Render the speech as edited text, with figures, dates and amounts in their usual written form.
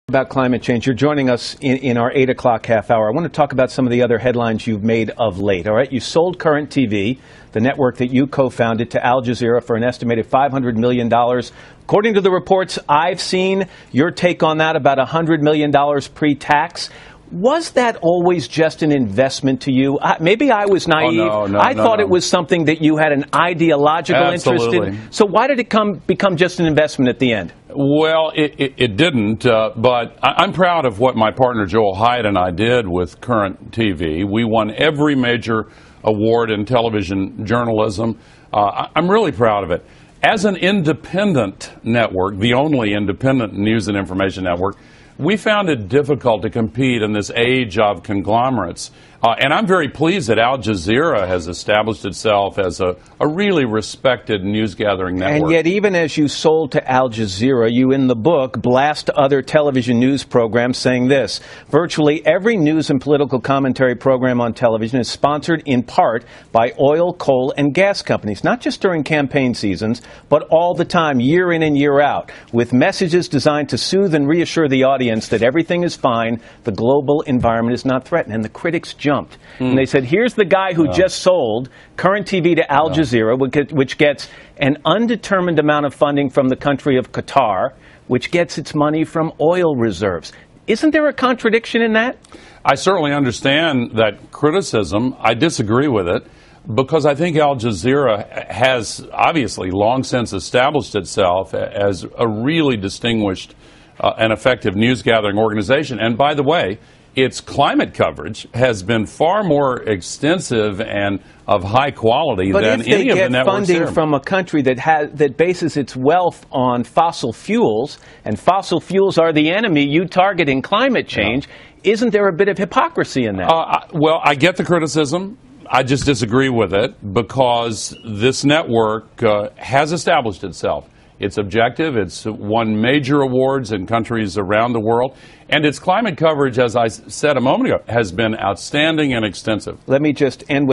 About climate change. You're joining us in our 8 o'clock half hour. I want to talk about some of the other headlines you've made of late. All right, you sold Current TV, the network that you co-founded, to Al Jazeera for an estimated $500 million. According to the reports I've seen, your take on that, about $100 million pre-tax. Was that always just an investment to you? Maybe I was naive. I thought it was something that you had an ideological interest in. So why did it become just an investment at the end? Well, it didn't, but I'm proud of what my partner Joel Hyatt and I did with Current TV. We won every major award in television journalism. I'm really proud of it. As an independent network, the only independent news and information network, we found it difficult to compete in this age of conglomerates. And I'm very pleased that Al Jazeera has established itself as a really respected news-gathering network. And yet, even as you sold to Al Jazeera, you, in the book, blast other television news programs saying this: virtually every news and political commentary program on television is sponsored in part by oil, coal, and gas companies, not just during campaign seasons, but all the time, year in and year out, with messages designed to soothe and reassure the audience that everything is fine, the global environment is not threatened. And the critics jumped. And they said, here's the guy who just sold Current TV to Al Jazeera, which gets an undetermined amount of funding from the country of Qatar, which gets its money from oil reserves. Isn't there a contradiction in that? I certainly understand that criticism. I disagree with it, because I think Al Jazeera has obviously long since established itself as a really distinguished and effective news-gathering organization. And by the way, its climate coverage has been far more extensive and of high quality than any of the networks. But if they get funding from a country that bases its wealth on fossil fuels, and fossil fuels are the enemy you target in climate change, isn't there a bit of hypocrisy in that? Well, I get the criticism. I just disagree with it, because this network has established itself. It's objective. It's won major awards in countries around the world. And its climate coverage, as I said a moment ago, has been outstanding and extensive. Let me just end with